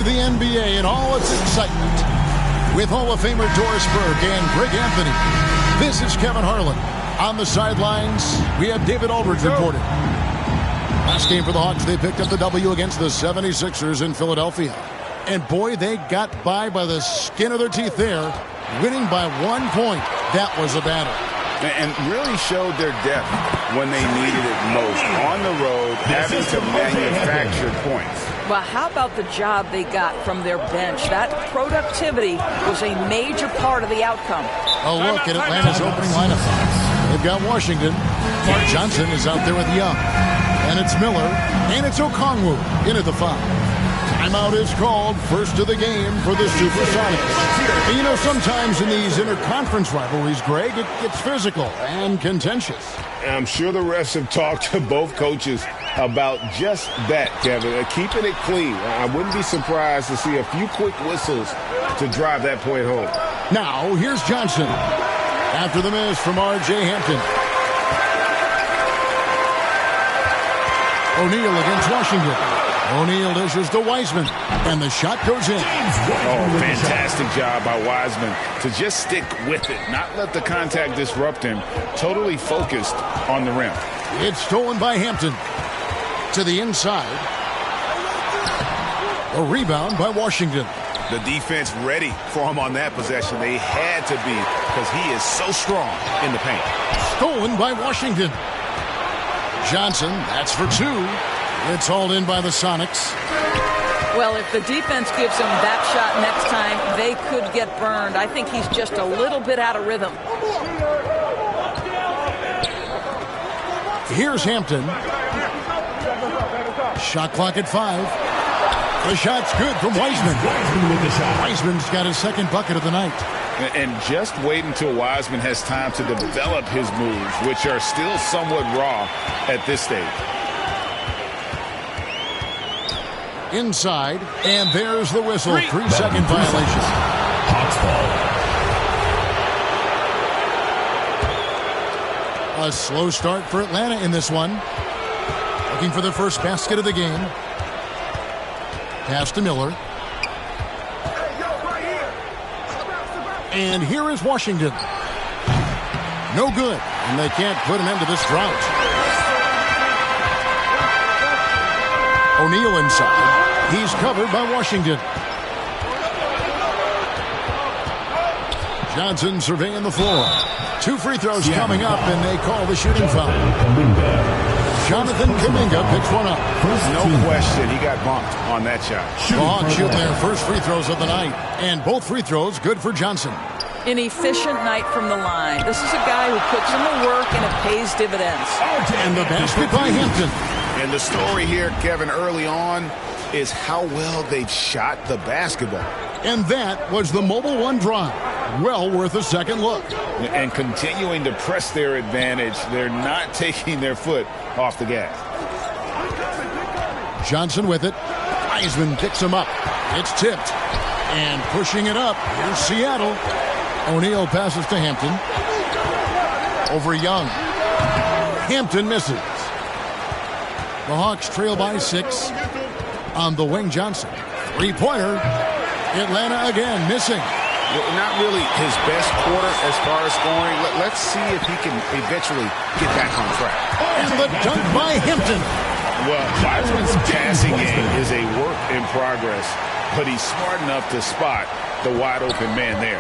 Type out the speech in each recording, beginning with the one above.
The NBA and all its excitement with Hall of Famer Doris Burke and Greg Anthony. This is Kevin Harlan. On the sidelines, we have David Aldridge reporting. Last game for the Hawks, they picked up the W against the 76ers in Philadelphia. And boy, they got by the skin of their teeth there, winning by 1 point. That was a battle. And really showed their depth when they needed it most. On the road, having to manufacture points. Well, how about the job they got from their bench? That productivity was a major part of the outcome. A look at Atlanta's opening lineup. They've got Washington. Johnson is out there with Young. And it's Miller. And it's Okongwu in at the foul. Timeout is called, first of the game for the Supersonics. And you know, sometimes in these interconference rivalries, Greg, it gets physical and contentious. I'm sure the refs have talked to both coaches about just that, Kevin. Keeping it clean. I wouldn't be surprised to see a few quick whistles to drive that point home. Now, here's Johnson. After the miss from R.J. Hampton. O'Neal against Washington. O'Neal dishes to Wiseman, and the shot goes in. Oh, fantastic job by Wiseman to just stick with it, not let the contact disrupt him, totally focused on the rim. It's stolen by Hampton. To the inside. A rebound by Washington. The defense ready for him on that possession. They had to be because he is so strong in the paint. Stolen by Washington. Johnson, that's for two. It's hauled in by the Sonics. Well, if the defense gives him that shot next time, they could get burned. I think he's just a little bit out of rhythm. Here's Hampton. Shot clock at 5. The shot's good from Wiseman. Wiseman's got his second bucket of the night. And just wait until Wiseman has time to develop his moves, which are still somewhat raw at this stage. Inside, and there's the whistle. 3-second violation. Hawks ball. A slow start for Atlanta in this one. Looking for their first basket of the game. Pass to Miller. And here is Washington. No good, and they can't put an end to this drought. O'Neal inside. He's covered by Washington. Johnson surveying the floor. 2 free throws coming up, and they call the shooting foul. Jonathan Kuminga picks one up. No question, he got bumped on that shot. The Hawks shoot their first free throws of the night, and both free throws good for Johnson. An efficient night from the line. This is a guy who puts in the work, and it pays dividends. And the basket by Hampton. And the story here, Kevin, early on is how well they've shot the basketball. And that was the Mobile One drive. Well worth a second look. And continuing to press their advantage. They're not taking their foot off the gas. Johnson with it. Wiseman picks him up. It's tipped. And pushing it up. Here's Seattle. O'Neal passes to Hampton. Over Young. Hampton misses. The Hawks trail by 6 on the wing. Johnson. 3-pointer. Atlanta again missing. Not really his best quarter as far as scoring. Let's see if he can eventually get back on track. And the dunk by Hampton. Well, Wiseman's passing game is a work in progress, but he's smart enough to spot the wide open man there.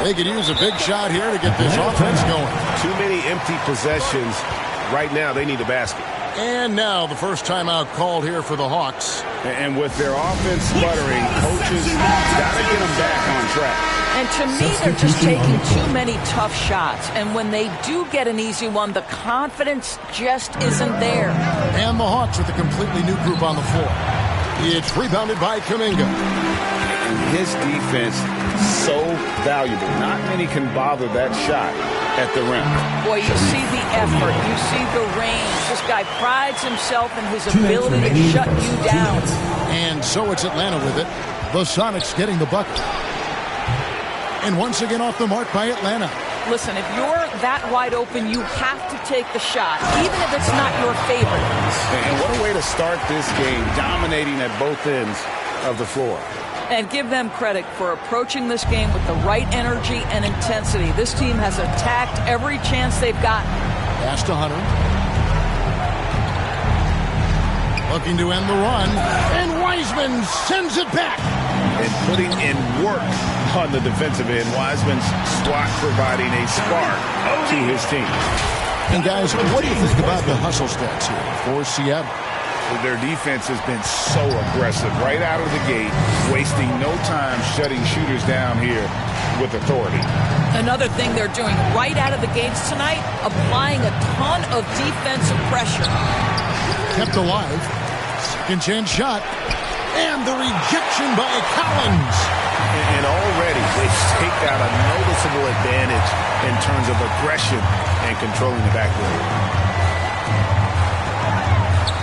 They could use a big shot here to get this offense going. Too many empty possessions. Right now, they need a basket. And now the first timeout called here for the Hawks. And with their offense sputtering, coaches got to get them back on track. And to me, they're just taking too many tough shots. And when they do get an easy one, the confidence just isn't there. And the Hawks with a completely new group on the floor. It's rebounded by Kuminga. And his defense so valuable. Not many can bother that shot at the rim. Boy, you see the effort. You see the range. This guy prides himself in his ability to shut you down. And so it's Atlanta with it. The Sonics getting the bucket. And once again off the mark by Atlanta. Listen, if you're that wide open, you have to take the shot, even if it's not your favorite. And what a way to start this game, dominating at both ends of the floor. And give them credit for approaching this game with the right energy and intensity. This team has attacked every chance they've gotten. Pass to Hunter. Looking to end the run. And Wiseman sends it back. And putting in work on the defensive end. Wiseman's swat providing a spark to his team. And guys, what do you think about the hustle stats here for Seattle? Their defense has been so aggressive right out of the gate, wasting no time shutting shooters down here with authority. Another thing they're doing right out of the gates tonight, applying a ton of defensive pressure. Kept alive. Second chance shot. And the rejection by Collins. And already they've staked out a noticeable advantage in terms of aggression and controlling the backboard.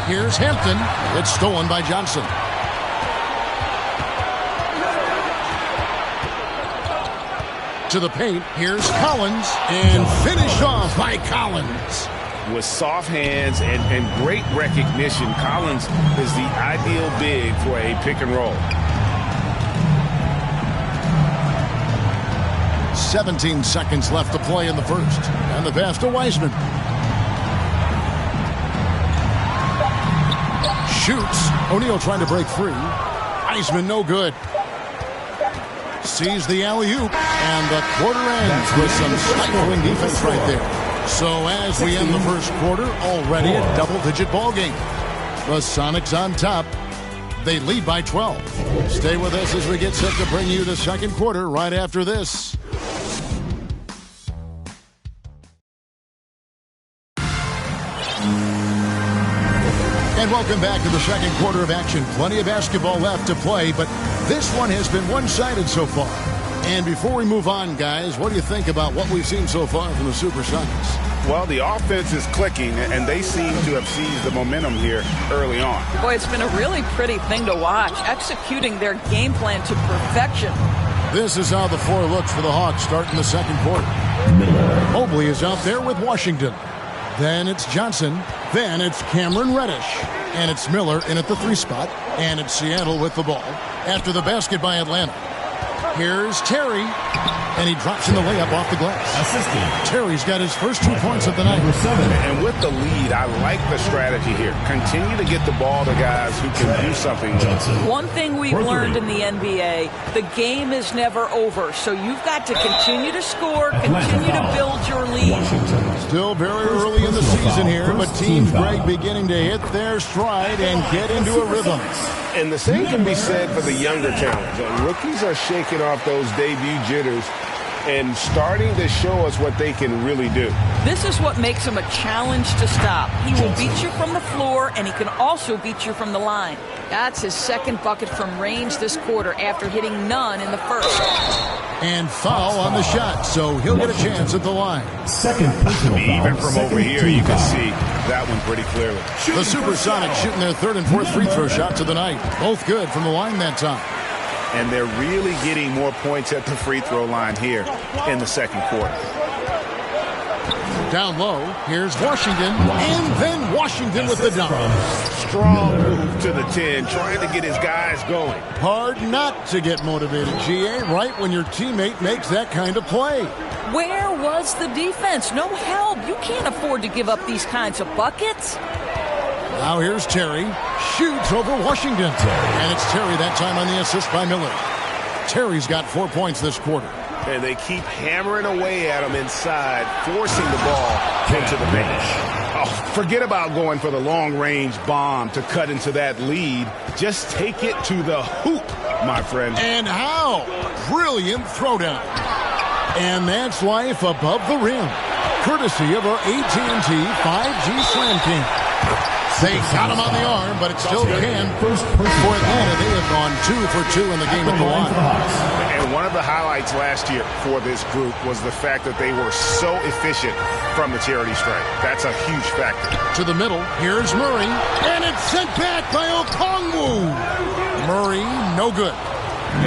Here's Hampton. It's stolen by Johnson. To the paint. Here's Collins. And finished off by Collins. With soft hands and great recognition, Collins is the ideal big for a pick and roll. 17 seconds left to play in the first. And the pass to Wiseman. Shoots. O'Neal trying to break free. Wiseman no good. Sees the alley-oop. And the quarter ends with some stifling defense right there. So as we end the first quarter, already a double-digit ball game. The Sonics on top. They lead by 12. Stay with us as we get set to bring you the second quarter right after this. And welcome back to the second quarter of action. Plenty of basketball left to play, but this one has been one-sided so far. And before we move on, guys, what do you think about what we've seen so far from the Supersonics? Well, the offense is clicking, and they seem to have seized the momentum here early on. Boy, it's been a really pretty thing to watch, executing their game plan to perfection. This is how the floor looks for the Hawks starting the second quarter. Mobley is out there with Washington. Then it's Johnson. Then it's Cameron Reddish. And it's Miller in at the 3 spot. And it's Seattle with the ball after the basket by Atlanta. Here's Terry. And he drops in the layup off the glass. Assistant. Terry's got his first 2 points of the night. And with the lead, I like the strategy here. Continue to get the ball to guys who can do something. One thing we've learned in the NBA, the game is never over. So you've got to continue to score, continue to build your lead. Still very early in the season here, but Team Greg beginning to hit their stride and get into a rhythm. And the same can be said for the younger talent. Rookies are shaking off those debut jitters and starting to show us what they can really do. This is what makes him a challenge to stop. He will beat you from the floor, and he can also beat you from the line. That's his second bucket from range this quarter after hitting none in the first. And foul on the shot, so he'll get a chance at the line. Second personal foul. Even from over here, you can see that one pretty clearly. The Supersonics shooting their third and fourth free throw shots of the night. Both good from the line that time. And they're really getting more points at the free throw line here in the second quarter. Down low, here's Washington, and then Washington with the dunk. Strong move to the 10, trying to get his guys going. Hard not to get motivated, GA, right when your teammate makes that kind of play. Where was the defense? No help. You can't afford to give up these kinds of buckets. Now here's Terry. Shoots over Washington. And it's Terry that time on the assist by Miller. Terry's got 4 points this quarter. And they keep hammering away at him inside, forcing the ball into the bench. Oh, forget about going for the long-range bomb to cut into that lead. Just take it to the hoop, my friend. And how? Brilliant throwdown. And that's life above the rim. Courtesy of our AT&T 5G Slam King. They got him on the arm, but it still can. For Atlanta, they have gone 2 for 2 in the game at the line. And one of the highlights last year for this group was the fact that they were so efficient from the charity stripe. That's a huge factor. To the middle, here's Murray, and it's sent back by Okongwu. Murray, no good.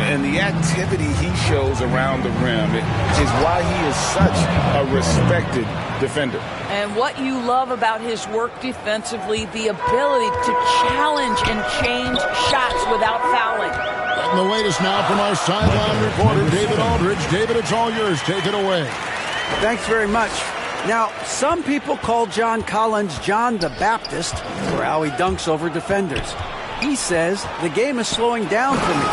And the activity he shows around the rim is why he is such a respected defender. And what you love about his work defensively, the ability to challenge and change shots without fouling. Getting the latest now from our sideline reporter, David Aldridge. David, it's all yours. Take it away. Thanks very much. Now, some people call John Collins John the Baptist for how he dunks over defenders. He says, the game is slowing down for me.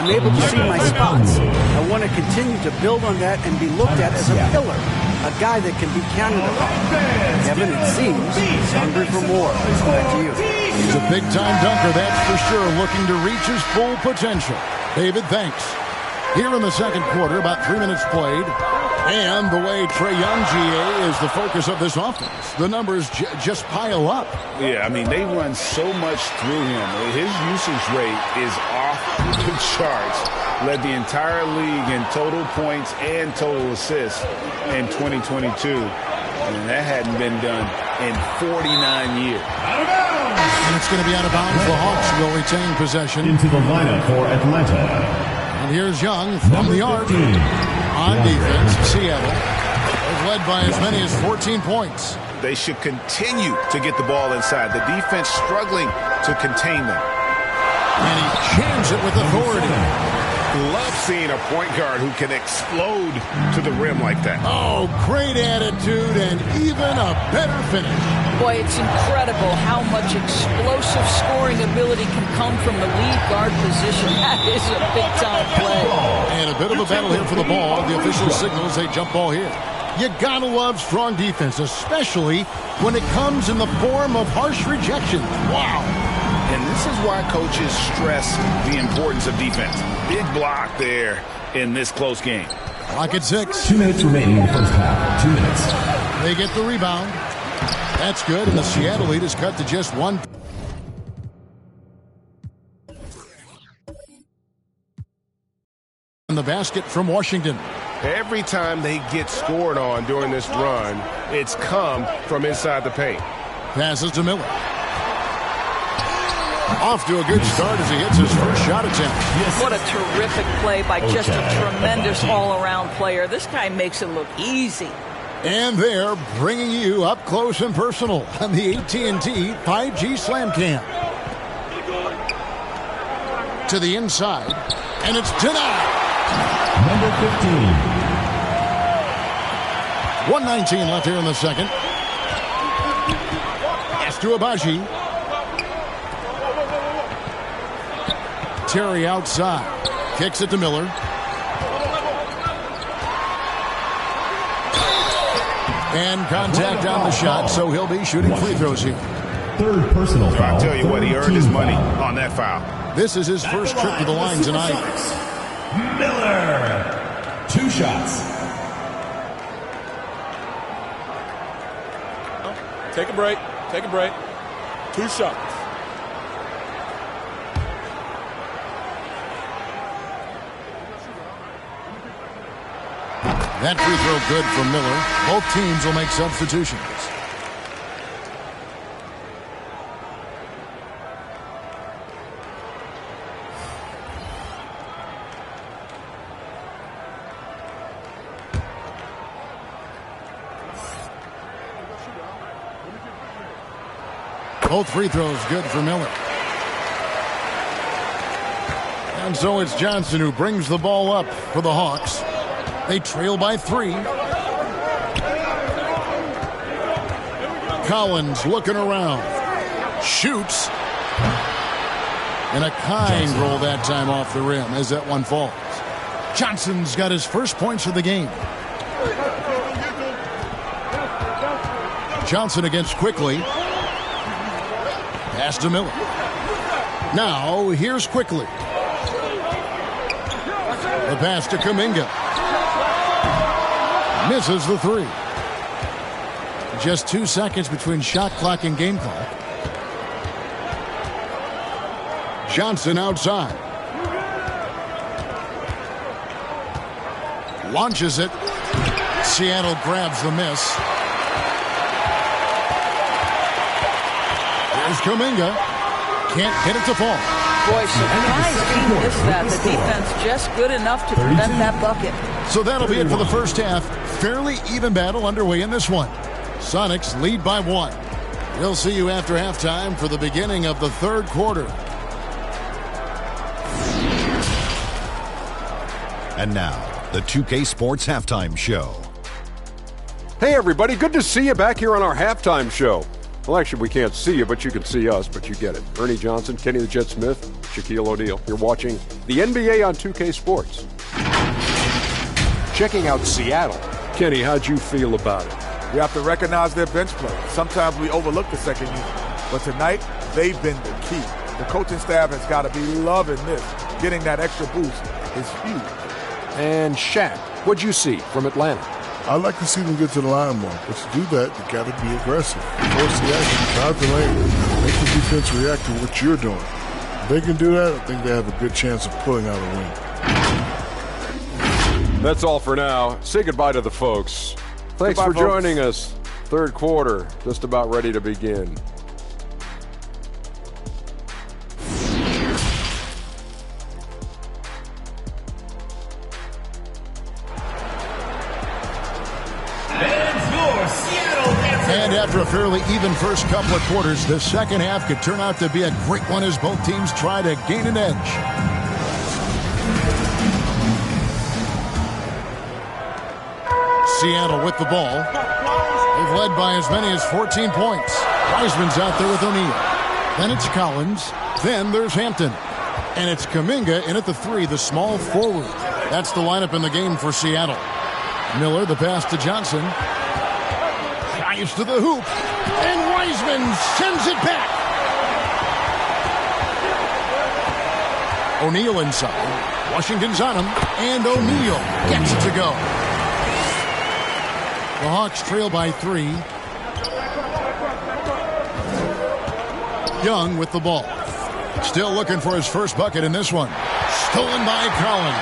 I'm able to see my spots. I want to continue to build on that and be looked at as a pillar, a guy that can be counted upon. Kevin, it seems, he's hungry for more. Back to you. He's a big-time dunker, that's for sure, looking to reach his full potential. David, thanks. Here in the second quarter, about 3 minutes played. And the way Trae Young, GA, is the focus of this offense. The numbers just pile up. Yeah, I mean, they run so much through him. His usage rate is off the charts. Led the entire league in total points and total assists in 2022. And that hadn't been done in 49 years. And it's going to be out of bounds. The Hawks will retain possession. Into the lineup for Atlanta. And here's Young from the arc. On defense, Seattle is led by as many as 14 points. They should continue to get the ball inside. The defense struggling to contain them. And he jams it with authority. Love seeing a point guard who can explode to the rim like that. Oh, great attitude and even a better finish. Boy, it's incredible how much explosive scoring ability can come from the lead guard position. That is a big-time play. And a bit of a battle here for the ball. The official signals a jump ball here. You gotta love strong defense, especially when it comes in the form of harsh rejections. Wow. And this is why coaches stress the importance of defense. Big block there in this close game. Clock at 6. 2 minutes remaining in the first half. 2 minutes. They get the rebound. That's good, and the Seattle lead is cut to just 1. And the basket from Washington. Every time they get scored on during this run, it's come from inside the paint. Passes to Miller. Off to a good start as he hits his first shot attempt. What a terrific play by just a tremendous all-around player. This guy makes it look easy. And they're bringing you up close and personal on the AT&T 5G Slam Cam. To the inside, and it's denied. Number 15. 1:19 left here in the second. Pass to Abaji. Terry outside. Kicks it to Miller. And contact on the shot, so he'll be shooting free throws here. Third personal foul. I'll tell you what, he earned his money on that foul. This is his first trip to the line tonight. Miller. 2 shots. Take a break. Take a break. 2 shots. That free throw good from Miller. Both teams will make substitutions. Both free throws good for Miller. And so it's Johnson who brings the ball up for the Hawks. They trail by 3. Collins looking around. Shoots. And a kind roll that time off the rim as that one falls. Johnson's got his first points of the game. Johnson against Quickly. Pass to Miller. Now here's Quickly. The pass to Kuminga. Misses the 3. Just 2 seconds between shot clock and game clock. Johnson outside. Launches it. Seattle grabs the miss. Here's Kuminga. Can't get it to fall. Boy, surprised he missed that. The defense just good enough to prevent that bucket. So that'll be it for the first half. Fairly even battle underway in this one. Sonics lead by 1. We'll see you after halftime for the beginning of the third quarter. And now, the 2K Sports Halftime Show. Hey everybody, good to see you back here on our halftime show. Well, actually, we can't see you, but you can see us, but you get it. Ernie Johnson, Kenny the Jet Smith, Shaquille O'Neal. You're watching the NBA on 2K Sports. Checking out Seattle. Kenny, how'd you feel about it? We have to recognize their bench play. Sometimes we overlook the second unit. But tonight, they've been the key. The coaching staff has got to be loving this. Getting that extra boost is huge. And Shaq, what'd you see from Atlanta? I'd like to see them get to the line more, but to do that, you got to be aggressive. Force the action, drive the lane, make the defense react to what you're doing. If they can do that, I think they have a good chance of pulling out a win. That's all for now. Say goodbye to the folks. Thanks Goodbye, for folks. joining us. Third quarter, just about ready to begin. And after a fairly even first couple of quarters, the second half could turn out to be a great one as both teams try to gain an edge. Seattle with the ball. They've led by as many as 14 points. Wiseman's out there with O'Neal. Then it's Collins. Then there's Hampton. And it's Kuminga in at the 3, the small forward. That's the lineup in the game for Seattle. Miller, the pass to Johnson. Drives to the hoop. And Wiseman sends it back. O'Neal inside. Washington's on him. And O'Neal gets it to go. The Hawks trail by 3. Young with the ball. Still looking for his first bucket in this one. Stolen by Collins.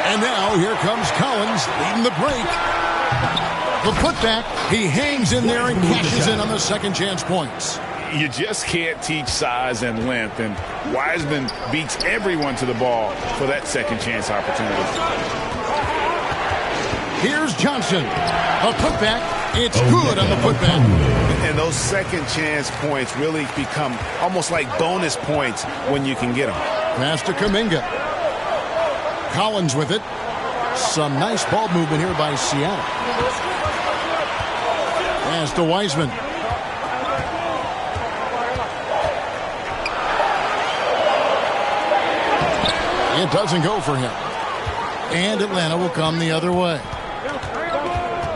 And now here comes Collins leading the break. The putback. He hangs in there and cashes in on the second chance points. You just can't teach size and length, and Wiseman beats everyone to the ball for that second chance opportunity. Here's Johnson. A putback. It's good on the putback. And those second chance points really become almost like bonus points when you can get them. Pass to Kuminga. Collins with it. Some nice ball movement here by Seattle. Pass to Wiseman. It doesn't go for him. And Atlanta will come the other way.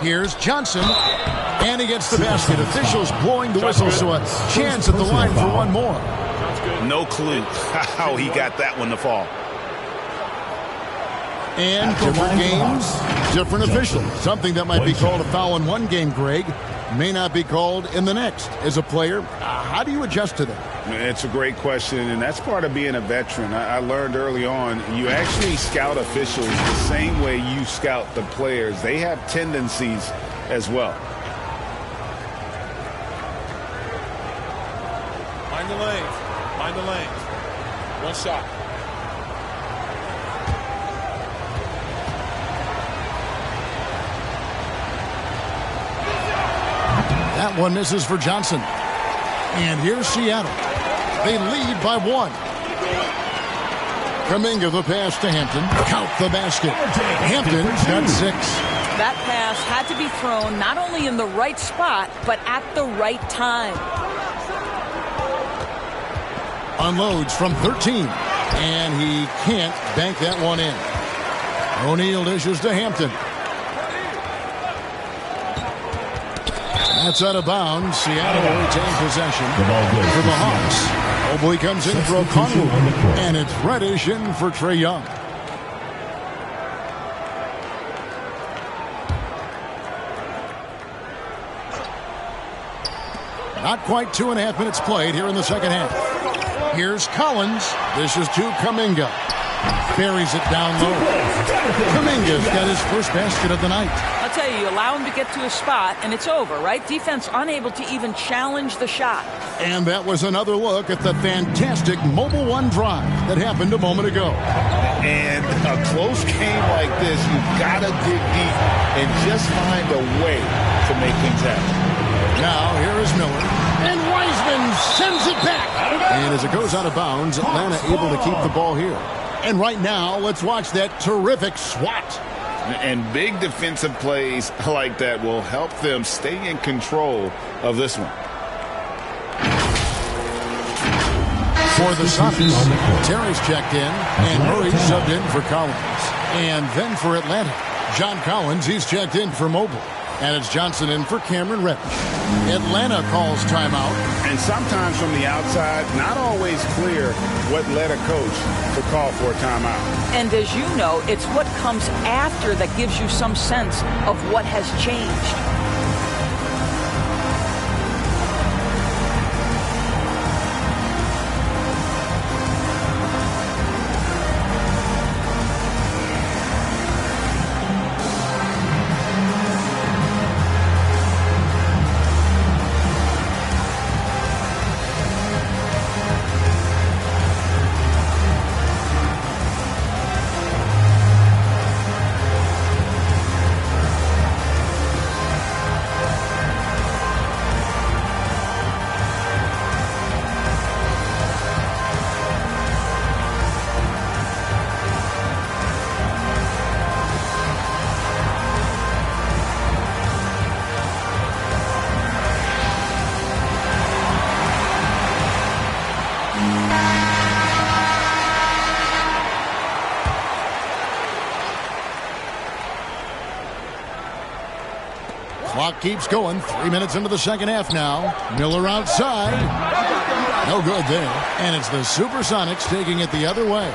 Here's Johnson. And he gets the basket. Officials blowing the whistle, so a chance at the line for one more. No clue how he got that one to fall. And different games, different officials. Something that might be called a foul in one game, Greg, may not be called in the next. As a player, how do you adjust to that? It's a great question, and that's part of being a veteran. I learned early on, you actually scout officials the same way you scout the players. They have tendencies as well. Mind the lanes. Mind the lanes. One shot. That one misses for Johnson. And here's Seattle. They lead by 1. Kuminga the pass to Hampton. Count the basket. Hampton's got 6. That pass had to be thrown not only in the right spot, but at the right time. Unloads from 13. And he can't bank that one in. O'Neal dishes to Hampton. That's out of bounds. Seattle will retain possession for the Hawks. Mobley comes in for O'Connell, and it's Reddish in for Trae Young. Not quite 2.5 minutes played here in the second half. Here's Collins. This is to Kuminga. Buries it down low. Kuminga's got his first basket of the night. I'll tell you, allow him to get to his spot, and it's over, right? Defense unable to even challenge the shot. And that was another look at the fantastic Mobile One drive that happened a moment ago. And a close game like this, you've got to dig deep and just find a way to make things happen. Now, here is Miller. And Wiseman sends it back. And as it goes out of bounds, Atlanta able to keep the ball here. And right now, let's watch that terrific swat. And big defensive plays like that will help them stay in control of this one. For the Sonics, Terry's checked in, and Murray subbed in for Collins. And then for Atlanta, John Collins, he's checked in for Mobile. And it's Johnson in for Cameron Reddish. Atlanta calls timeout. And sometimes from the outside, not always clear what led a coach to call for a timeout. And as you know, it's what comes after that gives you some sense of what has changed. Clock keeps going. 3 minutes into the second half now. Miller outside. No good there. And it's the Supersonics taking it the other way.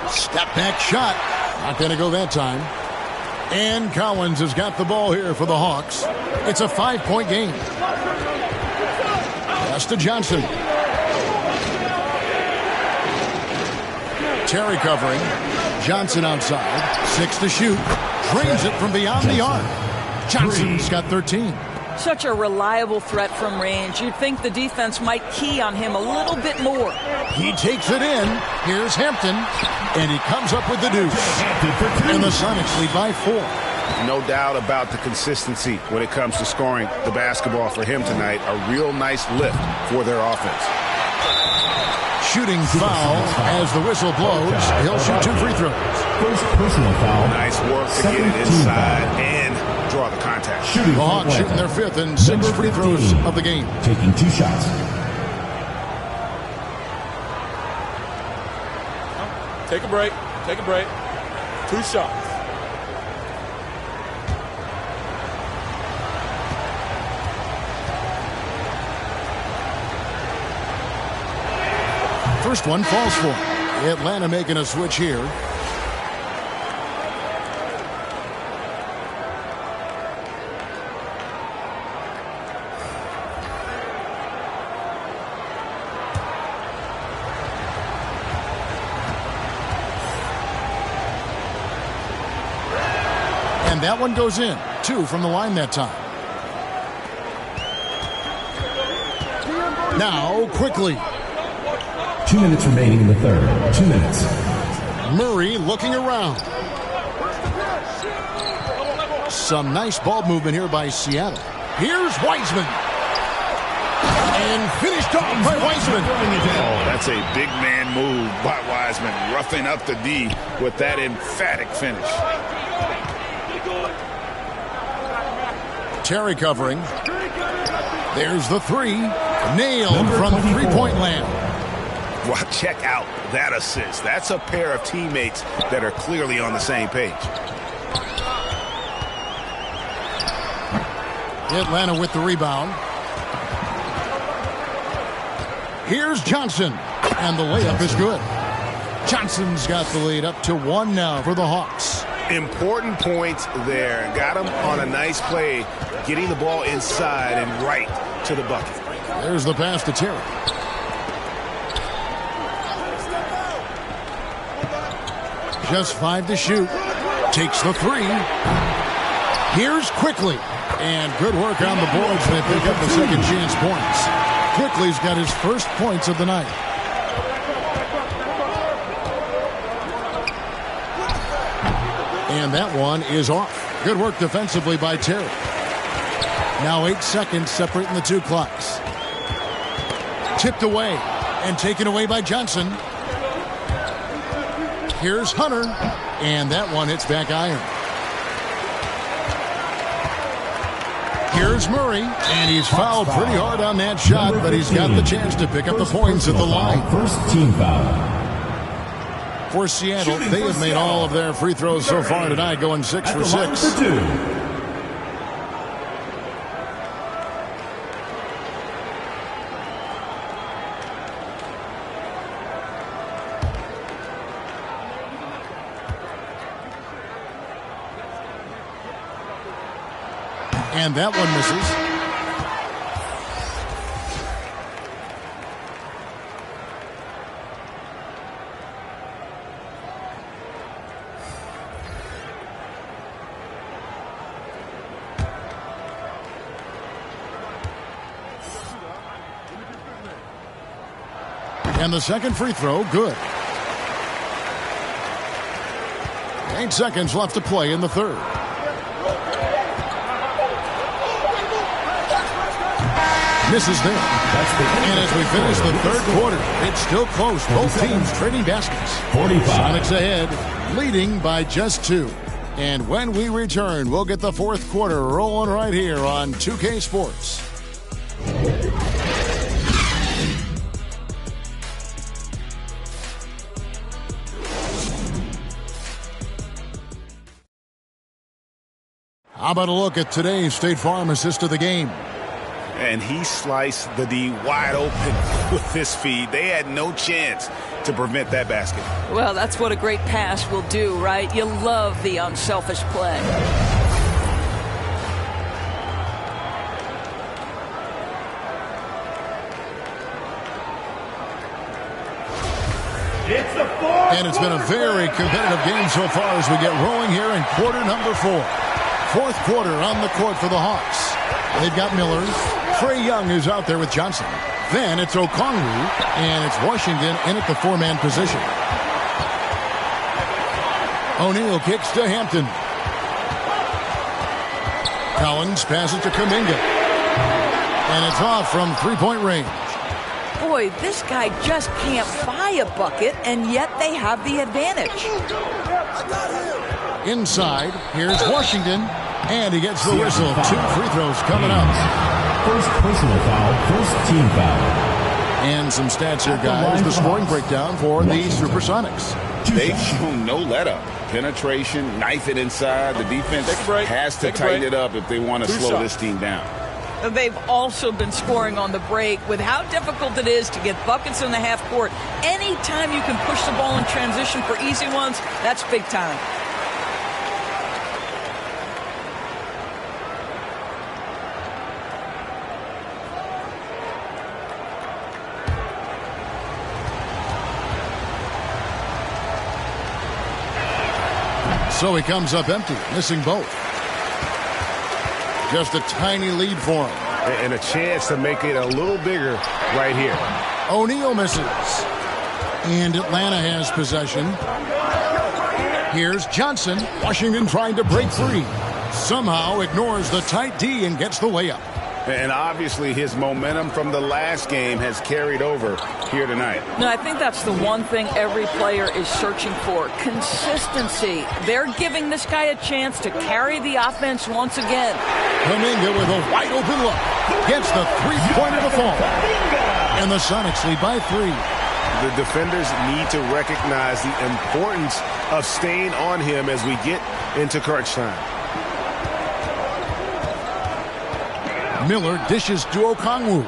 Step back shot. Not going to go that time. And Collins has got the ball here for the Hawks. It's a 5-point game. Pass to Johnson. Terry covering. Johnson outside. 6 to shoot. Drains it from beyond the arc. Johnson's got 13. Such a reliable threat from range. You'd think the defense might key on him a little bit more. He takes it in. Here's Hampton. And he comes up with the deuce. And the Sonics lead by 4. No doubt about the consistency when it comes to scoring the basketball for him tonight. A real nice lift for their offense. Shooting foul as the whistle blows. He'll shoot 2 free throws. First personal foul. Nice work to get it inside and draw the contact. The Hawks shooting their 5th and 6th free throws of the game. Taking 2 shots. Take a break. Take a break. 2 shots. First one falls for him. Atlanta making a switch here. And that one goes in. 2 from the line that time. Now, quickly. 2 minutes remaining in the third. 2 minutes. Murray looking around. Some nice ball movement here by Seattle. Here's Wiseman. And finished off by Wiseman. Oh, that's a big man move by Wiseman. Roughing up the D with that emphatic finish. Terry covering. There's the 3. Nailed from 3-point land. Well, check out that assist. That's a pair of teammates that are clearly on the same page. Atlanta with the rebound. Here's Johnson. And the layup is good. Johnson's got the lead up to 1 now for the Hawks. Important points there. Got him on a nice play, getting the ball inside and right to the bucket. There's the pass to Terry. Just 5 to shoot. Takes the three. Here's Quickly. And good work on the boards. They pick up the second chance points. Quickly's got his first points of the night. And that one is off. Good work defensively by Terry. Now 8 seconds separating the two clocks. Tipped away and taken away by Johnson. Here's Hunter. And that one hits back iron. Here's Murray, and he's fouled pretty hard on that shot, but he's got the chance to pick up the points at the line. First team foul. For Seattle, they have made all of their free throws so far tonight, going 6 for 6. And that one misses. And the second free throw, good. 8 seconds left to play in the third. Misses there. And as we finish the third quarter, it's still close. Both teams trading baskets. 45. Sonics ahead, leading by just 2. And when we return, we'll get the fourth quarter rolling right here on 2K Sports. How about a look at today's State Farm assist of the game? And he sliced the D wide open with this feed. They had no chance to prevent that basket. Well, that's what a great pass will do, right? You love the unselfish play. And it's been a very competitive game so far as we get rolling here in quarter number 4. Fourth quarter on the court for the Hawks. They've got Miller. Trae Young is out there with Johnson. Then it's Okongwu, and it's Washington in at the 4-man position. O'Neal kicks to Hampton. Collins passes to Kuminga. And it's off from three-point range. Boy, this guy just can't buy a bucket, and yet they have the advantage. Inside, here's Washington, and he gets the whistle. 2 free throws coming up. First personal foul, first team foul. And some stats here, guys. The scoring breakdown for the Supersonics. They've shown no let-up. Penetration, knife it inside. The defense has to tighten it up if they want to slow this team down. They've also been scoring on the break. With how difficult it is to get buckets in the half court, anytime you can push the ball in transition for easy ones, that's big time. So he comes up empty, missing both. Just a tiny lead for him. And a chance to make it a little bigger right here. O'Neal misses. And Atlanta has possession. Here's Johnson. Washington trying to break free. Somehow ignores the tight D and gets the layup. And obviously his momentum from the last game has carried over here tonight. No, I think that's the one thing every player is searching for. Consistency. They're giving this guy a chance to carry the offense once again. Kuminga with a wide open look. Gets the three-pointer to fall. And the Sonics lead by 3. The defenders need to recognize the importance of staying on him as we get into crunch time. Miller dishes to Okongwu.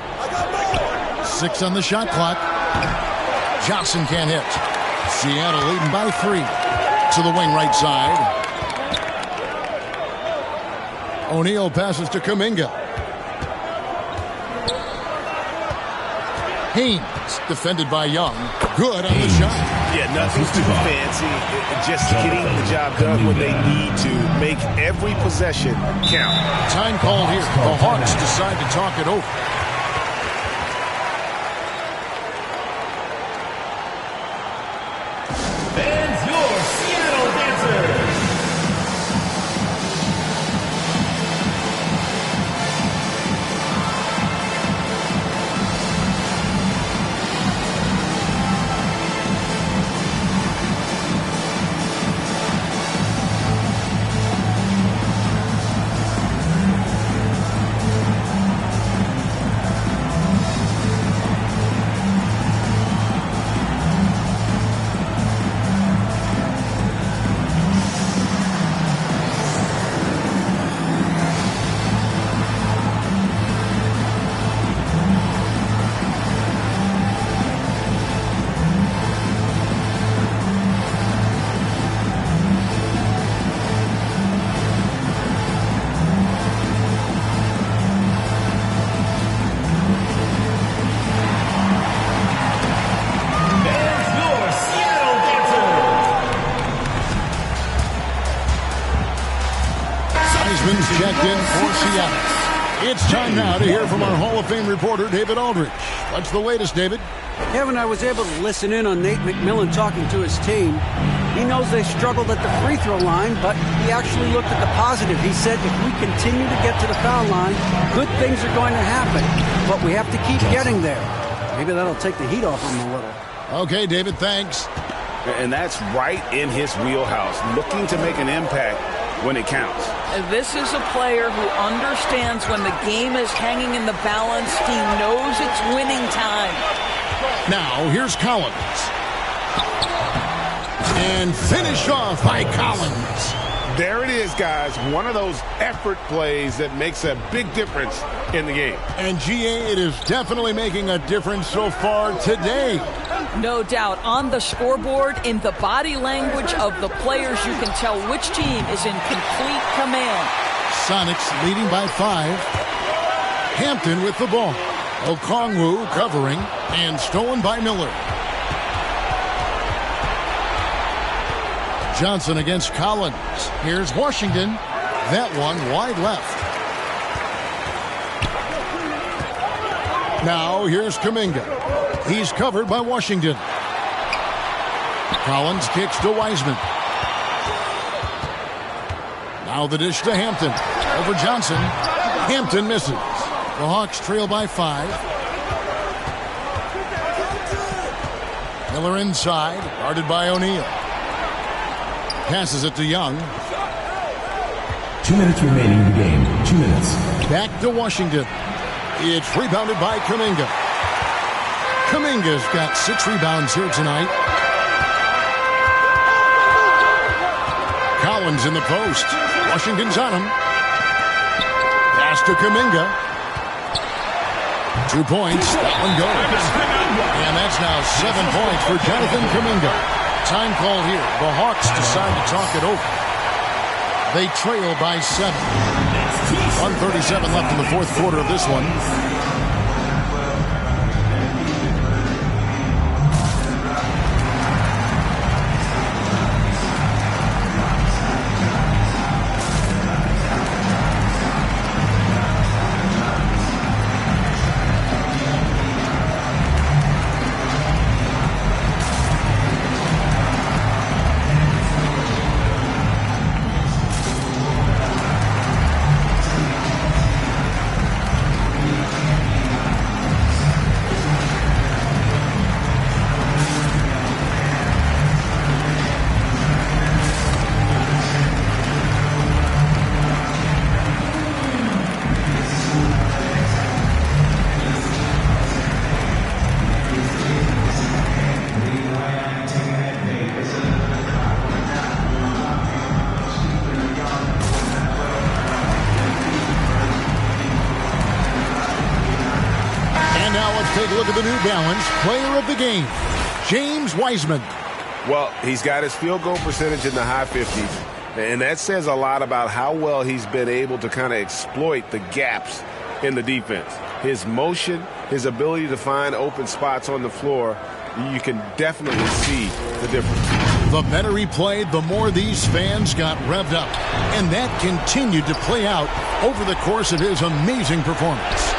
6 on the shot clock. Johnson can't hit. Seattle leading by 3. To the wing right side. O'Neal passes to Kuminga. Haynes defended by Young. Good on the shot. Yeah, Nothing too fancy, just getting the job done when they need to. Make every possession count. Time called here. The Hawks decide to talk it over. Fans, your Seattle Dancers. Wiseman's checked in for Seattle. It's time now to hear from our Hall of Fame reporter, David Aldridge. What's the latest, David? Kevin, I was able to listen in on Nate McMillan talking to his team. He knows they struggled at the free throw line, but he actually looked at the positive. He said if we continue to get to the foul line, good things are going to happen, but we have to keep getting there. Maybe that'll take the heat off him a little. Okay, David, thanks. And that's right in his wheelhouse, looking to make an impact when it counts. This is a player who understands when the game is hanging in the balance. He knows it's winning time. Now, here's Collins. And finished off by Collins. There it is, guys. One of those effort plays that makes a big difference in the game. And, GA, it is definitely making a difference so far today. No doubt. On the scoreboard, in the body language of the players, you can tell which team is in complete command. Sonics leading by 5. Hampton with the ball. Okongwu covering and stolen by Miller. Johnson against Collins. Here's Washington. That one wide left. Now here's Kuminga. He's covered by Washington. Collins kicks to Wiseman. Now the dish to Hampton. Over Johnson. Hampton misses. The Hawks trail by 5. Miller inside. Guarded by O'Neal. Passes it to Young. 2 minutes remaining in the game. 2 minutes. Back to Washington. It's rebounded by Kuminga. Kuminga's got 6 rebounds here tonight. Collins in the post. Washington's on him. Pass to Kuminga. 2 points. That one goes. And that's now 7 points for Jonathan Kuminga. Time called here. The Hawks decide to talk it over. They trail by 7. 1:37 left in the fourth quarter of this one. Take a look at the New Balance player of the game, James Wiseman. Well, he's got his field goal percentage in the high 50s, and that says a lot about how well he's been able to kind of exploit the gaps in the defense. His motion, his ability to find open spots on the floor, You can definitely see the difference. The better he played, the more these fans got revved up. And that continued to play out over the course of his amazing performance.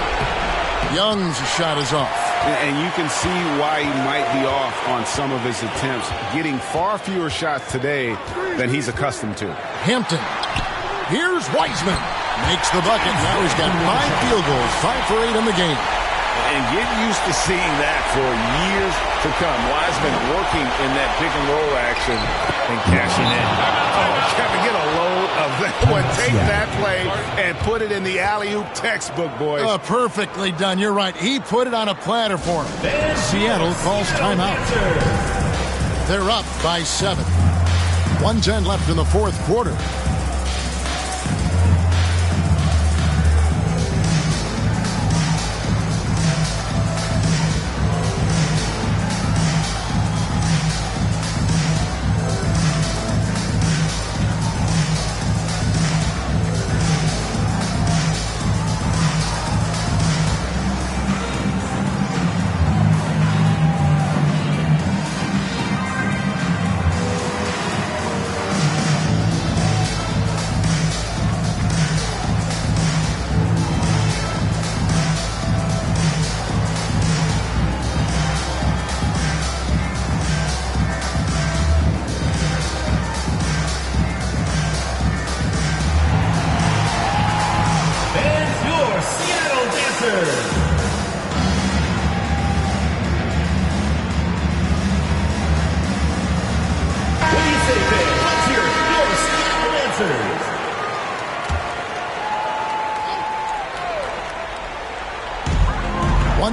Young's shot is off. And you can see why he might be off on some of his attempts, getting far fewer shots today than he's accustomed to. Hampton. Here's Wiseman. Makes the bucket. Now he's got 5 field goals, 5 for 8 in the game. And get used to seeing that for years to come. Wiseman working in that pick-and-roll action and cashing in. Oh, Kevin, get a load of that one. Take that play and put it in the alley-oop textbook, boys. Perfectly done. You're right. He put it on a platter for him. Seattle calls timeout. They're up by 7. 1:10 left in the fourth quarter.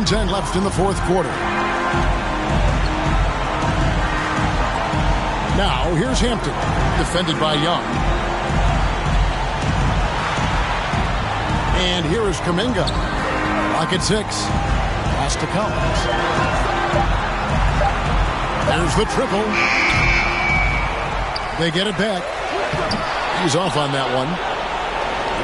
.10 left in the fourth quarter. Now, here's Hampton, defended by Young. And here is Kuminga. Lock at 6. Pass to Collins. There's the triple. They get it back. He's off on that one.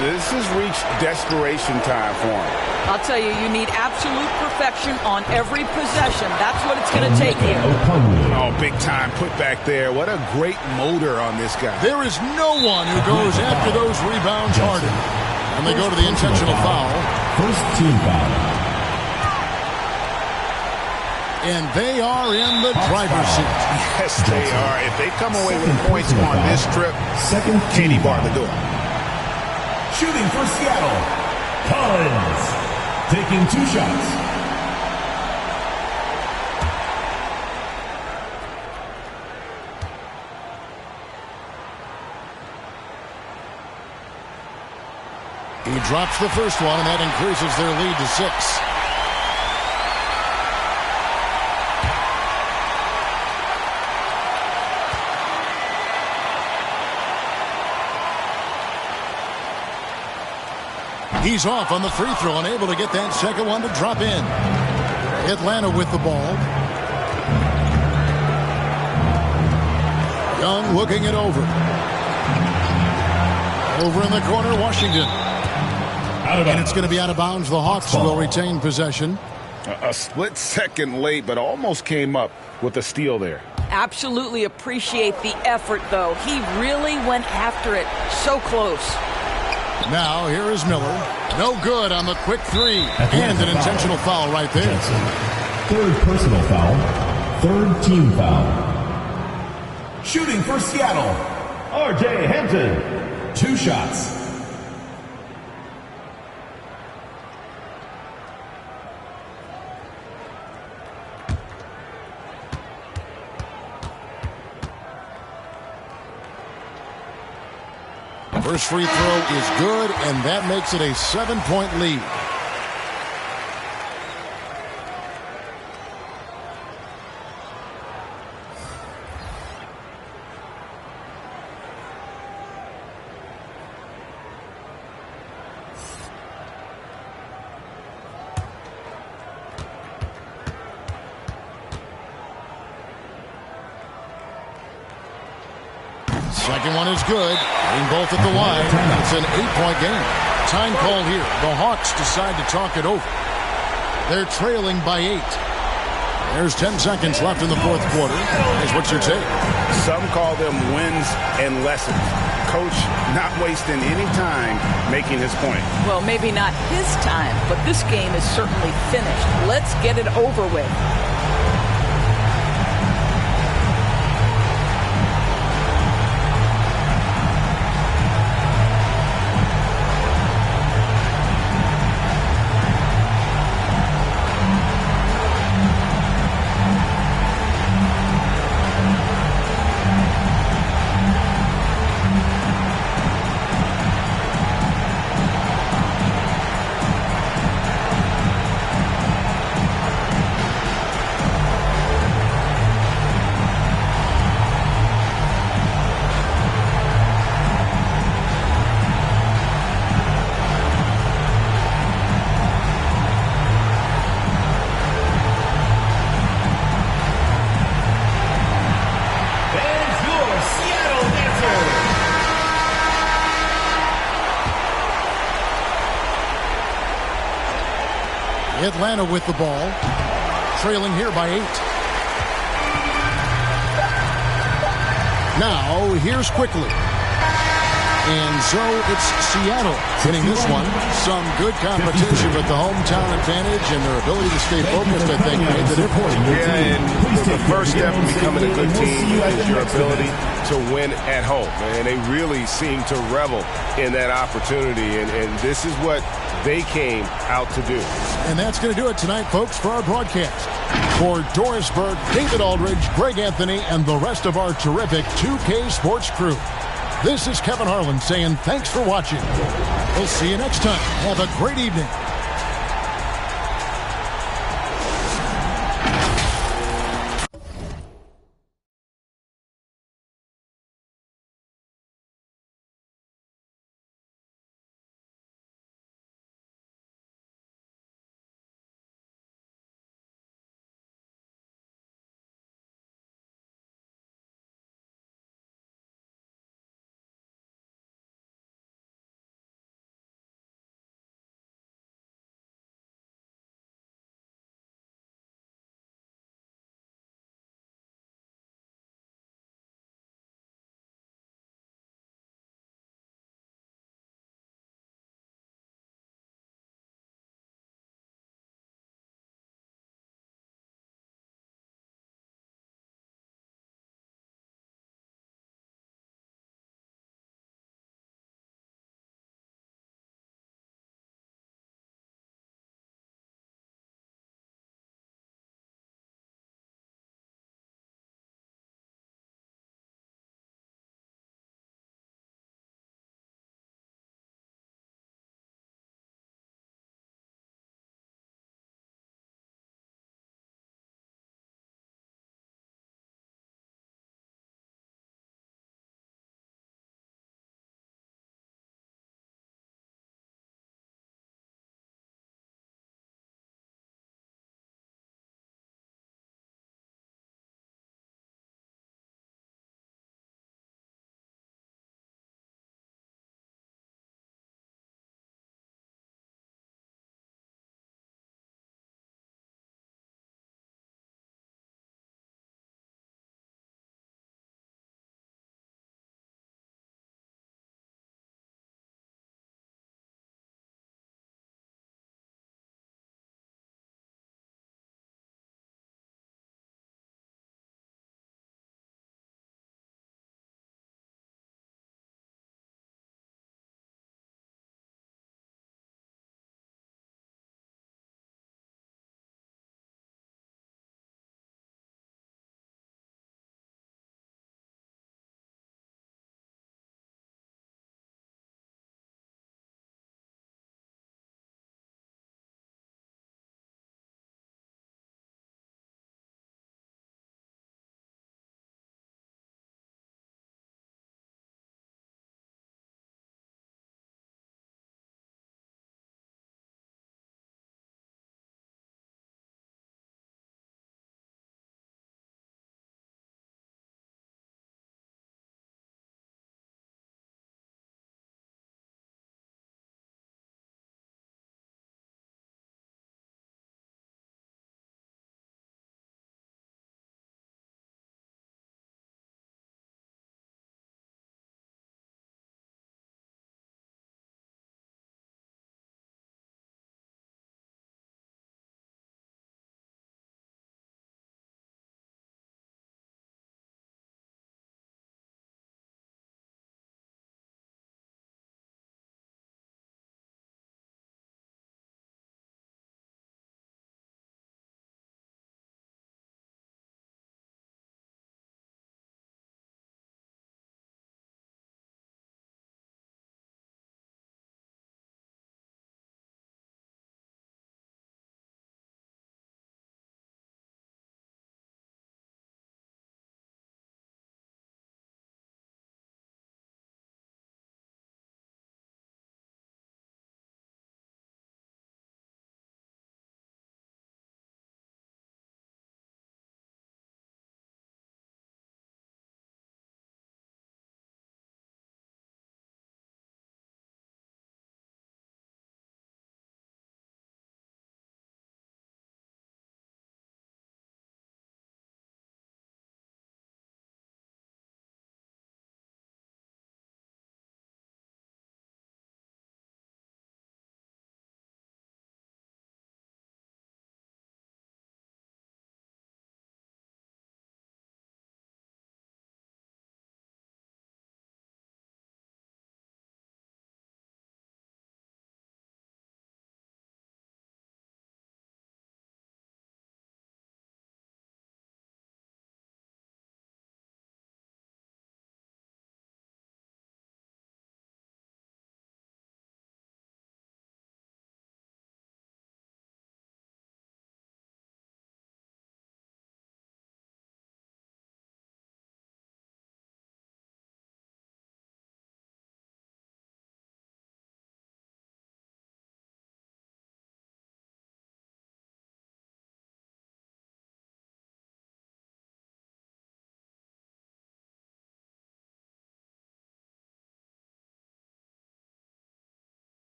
This has reached desperation time for him. I'll tell you, you need absolute perfection on every possession. That's what it's going to take here. Oh, big time put back there. What a great motor on this guy. There is no one who goes after those rebounds harder. And they go to the intentional foul. First team foul. And they are in the driver's seat. Yes, they are. If they come away with points on this trip, can't he bar the door? Shooting for Seattle, Collins. Taking 2 shots. He drops the first one, and that increases their lead to 6. He's off on the free throw, unable to get that second one to drop in. Atlanta with the ball. Young looking it over. Over in the corner, Washington. And it's going to be out of bounds. The Hawks will retain possession. A split second late, but almost came up with a steal there. Absolutely appreciate the effort, though. He really went after it. So close. Now, here is Miller. No good on the quick 3. And an intentional foul right there. Third personal foul. Third team foul. Shooting for Seattle, R.J. Hampton. 2 shots. First free throw is good, and that makes it a 7-point lead. Second one is good. Getting both at the line. It's an 8-point game. Time call here. The Hawks decide to talk it over. They're trailing by 8. There's 10 seconds left in the fourth quarter. Here's what's your take? Some call them wins and lessons. Coach not wasting any time making his point. Well, maybe not his time, but this game is certainly finished. Let's get it over with. Atlanta with the ball, trailing here by 8. Now, here's quickly. And so it's Seattle winning this one. Some good competition, but the hometown advantage and their ability to stay focused, I think, made the difference. Yeah, and the first step in becoming a good team is your ability to win at home. And they really seem to revel in that opportunity, and this is what they came out to do. And that's going to do it tonight, folks, for our broadcast. For Doris Burke, David Aldridge, Greg Anthony, and the rest of our terrific 2K Sports crew, this is Kevin Harlan saying thanks for watching. We'll see you next time. Have a great evening.